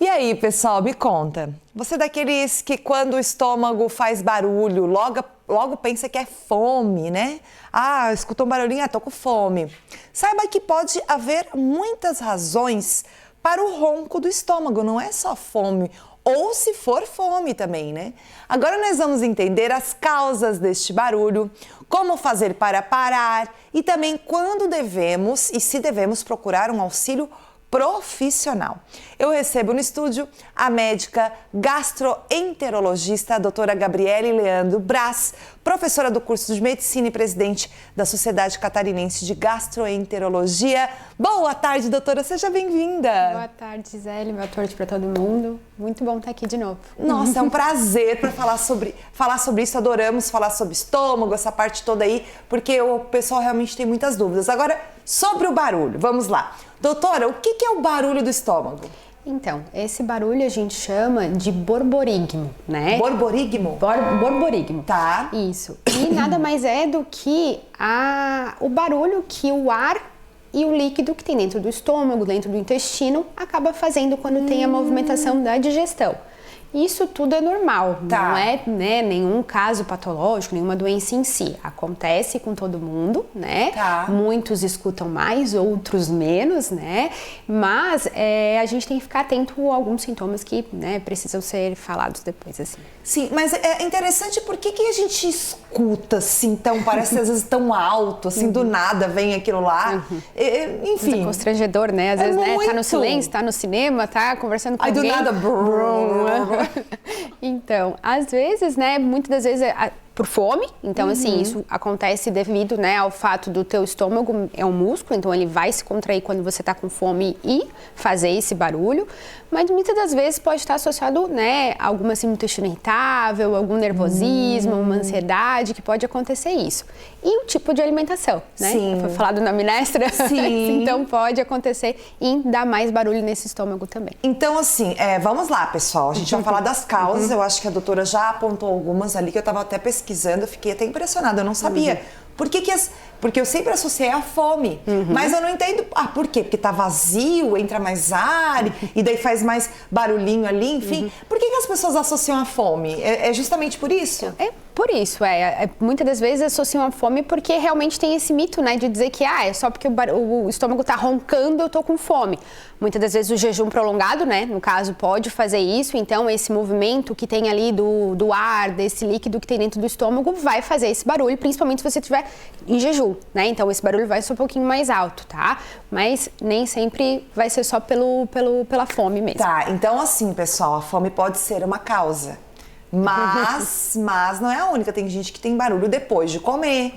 E aí, pessoal, me conta. Você é daqueles que quando o estômago faz barulho, logo pensa que é fome, né? Ah, escutou um barulhinho, tô com fome. Saiba que pode haver muitas razões para o ronco do estômago, não é só fome, ou se for fome também, né? Agora nós vamos entender as causas deste barulho, como fazer para parar e também quando devemos e se devemos procurar um auxílio profissional. Eu recebo no estúdio a médica gastroenterologista, a doutora Gabriele Leandro Braz, professora do curso de medicina e presidente da Sociedade Catarinense de Gastroenterologia. Boa tarde, doutora, seja bem-vinda. Boa tarde, Gisele, boa tarde para todo mundo. Muito bom estar aqui de novo. Nossa, é um prazer para falar sobre isso, adoramos falar sobre estômago, essa parte toda aí, porque o pessoal realmente tem muitas dúvidas. Agora, sobre o barulho, vamos lá. Doutora, o que é o barulho do estômago? Então, esse barulho a gente chama de borborigmo, né? Borborigmo? Borborigmo. Tá. Isso. E nada mais é do que o barulho que o ar e o líquido que tem dentro do estômago, dentro do intestino, acaba fazendo quando tem a movimentação da digestão. Isso tudo é normal, não é, né, nenhum caso patológico, nenhuma doença em si. Acontece com todo mundo, né? Muitos escutam mais, outros menos, né? Mas a gente tem que ficar atento a alguns sintomas que, né, precisam ser falados depois, assim. Sim, mas é interessante porque a gente escuta assim, tão, parece às vezes tão alto, assim, do nada vem aquilo lá. Enfim. É constrangedor, né? Às vezes, né, tá no silêncio, tá no cinema, tá conversando com alguém. Aí do nada, brum. Então, às vezes, né, muitas das vezes por fome, então assim, isso acontece devido, né, ao fato do teu estômago é um músculo, então ele vai se contrair quando você tá com fome e fazer esse barulho, mas muitas das vezes pode estar associado, né, a alguma assim, intestino irritável, algum nervosismo, uma ansiedade, que pode acontecer isso. E o tipo de alimentação, né? Sim. Foi falado na minestra, sim. Então pode acontecer e dar mais barulho nesse estômago também. Então assim, vamos lá, pessoal, a gente vai falar das causas, eu acho que a doutora já apontou algumas ali que eu tava até pesquisando, eu fiquei até impressionada, eu não sabia. Porque eu sempre associei a fome, mas eu não entendo por quê? Porque tá vazio, entra mais ar e daí faz mais barulhinho ali, enfim. Por que as pessoas associam a fome? É justamente por isso? É por isso, muitas das vezes associam a fome porque realmente tem esse mito, né, de dizer que é só porque o estômago tá roncando eu tô com fome. Muitas das vezes o jejum prolongado, né, no caso, pode fazer isso, então esse movimento que tem ali do ar, desse líquido que tem dentro do estômago vai fazer esse barulho, principalmente se você estiver em jejum, né, então esse barulho vai ser um pouquinho mais alto, tá? Mas nem sempre vai ser só pela fome mesmo. Tá, então assim, pessoal, a fome pode ser uma causa. Mas não é a única, tem gente que tem barulho depois de comer,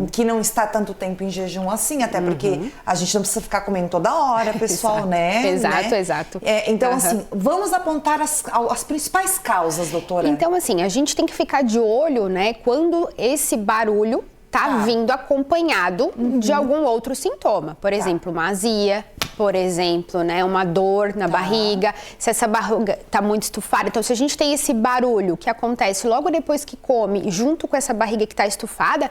que não está tanto tempo em jejum assim, até porque a gente não precisa ficar comendo toda hora, pessoal, exato. né? Exato. Então assim, vamos apontar as principais causas, doutora. Então assim, a gente tem que ficar de olho, né, quando esse barulho tá vindo acompanhado de algum outro sintoma, por exemplo, uma azia, por exemplo, né, uma dor na barriga, se essa barriga tá muito estufada. Então, se a gente tem esse barulho que acontece logo depois que come, junto com essa barriga que tá estufada,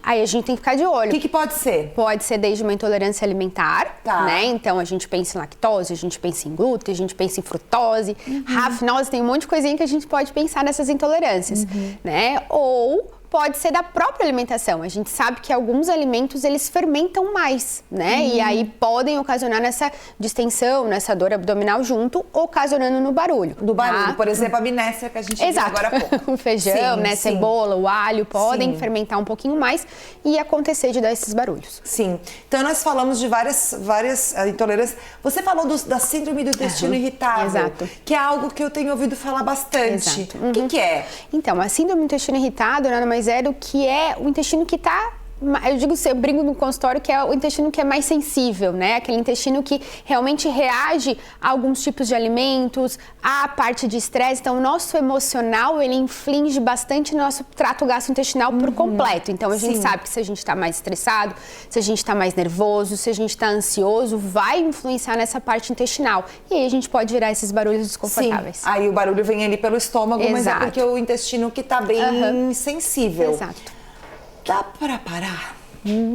aí a gente tem que ficar de olho. O que pode ser? Pode ser desde uma intolerância alimentar, né? Então, a gente pensa em lactose, a gente pensa em glúten, a gente pensa em frutose, rafinose, tem um monte de coisinha que a gente pode pensar nessas intolerâncias, né? Ou pode ser da própria alimentação. A gente sabe que alguns alimentos, eles fermentam mais, né? E aí podem ocasionar nessa distensão, nessa dor abdominal junto, ocasionando no barulho. Do barulho, por exemplo, a minestra que a gente viu agora há pouco. O feijão, né? Cebola, o alho podem fermentar um pouquinho mais e acontecer de dar esses barulhos. Sim. Então, nós falamos de várias intolerâncias. Você falou da síndrome do intestino irritável, que é algo que eu tenho ouvido falar bastante. O que é? Então, a síndrome do intestino irritado nada mais é do que é o intestino que está eu brinco no consultório que é o intestino que é mais sensível, né? Aquele intestino que realmente reage a alguns tipos de alimentos, à parte de estresse. Então, o nosso emocional, ele inflige bastante no nosso trato gastrointestinal por completo. Então, a gente sabe que se a gente está mais estressado, se a gente está mais nervoso, se a gente está ansioso, vai influenciar nessa parte intestinal. E aí, a gente pode gerar esses barulhos desconfortáveis. Sim. Aí, o barulho vem ali pelo estômago, mas é porque o intestino que está bem sensível. Exato. Dá para parar?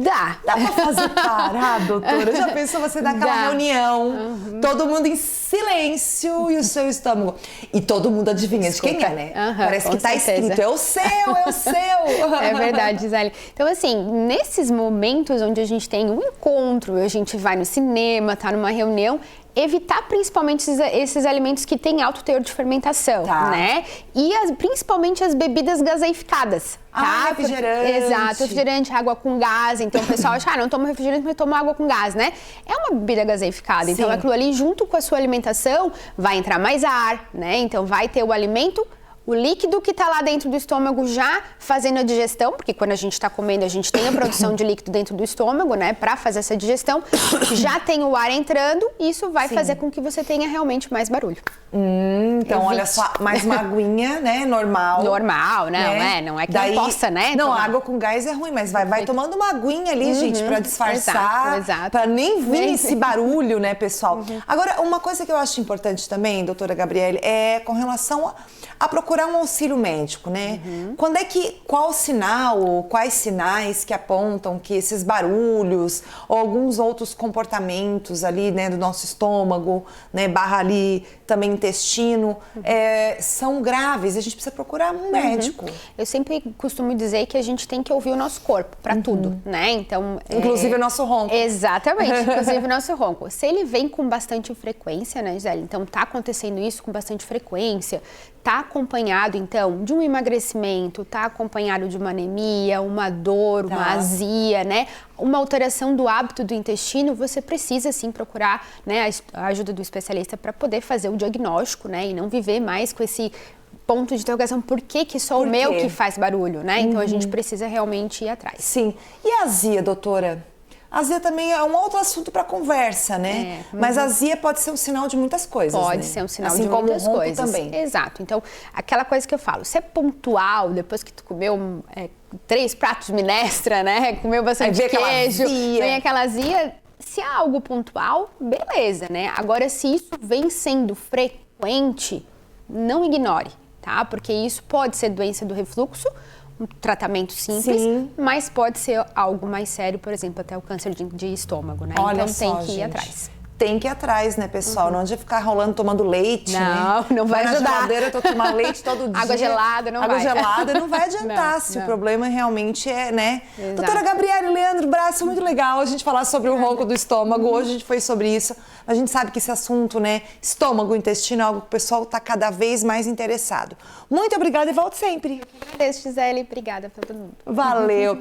Dá. Dá pra fazer parar, doutora? Já pensou você naquela reunião, todo mundo em silêncio e o seu estômago? E todo mundo adivinha de quem é, né? Parece que tá escrito, é o seu, é o seu. É verdade, Gisele. Então, assim, nesses momentos onde a gente tem um encontro, a gente vai no cinema, tá numa reunião, evitar principalmente esses alimentos que têm alto teor de fermentação, né? E principalmente as bebidas gaseificadas, tá? Refrigerante. Exato, refrigerante, água com gás. Então o pessoal acha, não tomo refrigerante, mas tomo água com gás, né? É uma bebida gaseificada. Então aquilo ali, junto com a sua alimentação, vai entrar mais ar, né? Então vai ter o alimento, o líquido que está lá dentro do estômago já fazendo a digestão, porque quando a gente está comendo, a gente tem a produção de líquido dentro do estômago, né, para fazer essa digestão. Já tem o ar entrando, e isso vai fazer com que você tenha realmente mais barulho. Então, olha só, mais uma aguinha, né, normal. Normal, né? Não é que não possa, né? Não, tomar. água com gás é ruim, mas vai tomando uma aguinha ali, gente, para disfarçar, exato. para nem vir esse barulho, né, pessoal? Agora, uma coisa que eu acho importante também, doutora Gabriele, é com relação a procurar um auxílio médico, né? Qual sinal, quais sinais que apontam que esses barulhos ou alguns outros comportamentos ali, né, do nosso estômago, né, barra ali também intestino, são graves? A gente precisa procurar um médico. Eu sempre costumo dizer que a gente tem que ouvir o nosso corpo para tudo, né? Então, inclusive o nosso ronco. Exatamente, inclusive o nosso ronco. Se ele vem com bastante frequência, né, Gisele? Então, tá acontecendo isso com bastante frequência, tá acompanhado, então, de um emagrecimento, tá acompanhado de uma anemia, uma dor, uma azia, né? Uma alteração do hábito do intestino, você precisa, sim, procurar, né, a ajuda do especialista para poder fazer o diagnóstico, né? E não viver mais com esse ponto de interrogação, por que só o meu que faz barulho, né? Então, a gente precisa realmente ir atrás. Sim. E a azia, doutora? A azia também é um outro assunto para conversa, né? Mas a azia pode ser um sinal de muitas coisas, Pode né? ser um sinal assim de como muitas o ronco coisas. Também. Exato. Então, aquela coisa que eu falo, se é pontual, depois que tu comeu 3 pratos de minestra, né? Comeu bastante queijo, vem aquela azia. Se é algo pontual, beleza, né? Agora, se isso vem sendo frequente, não ignore, tá? Porque isso pode ser doença do refluxo, um tratamento simples, mas pode ser algo mais sério, por exemplo, até o câncer de estômago, né? Olha então só, tem que ir gente. atrás. Tem que ir atrás, né, pessoal? Não adianta ficar rolando, tomando leite, né? Não vai ajudar. Na geladeira, eu tô tomando leite todo dia. Água gelada não vai. Água gelada não vai adiantar, se o problema realmente é, né? Exato. Doutora Gabriele, Leandro Braço, muito legal a gente falar sobre o ronco do estômago. Hoje a gente foi sobre isso. A gente sabe que esse assunto, né, estômago, intestino, é algo que o pessoal tá cada vez mais interessado. Muito obrigada e volte sempre. Agradeço, Gisele. Obrigada pra todo mundo. Valeu.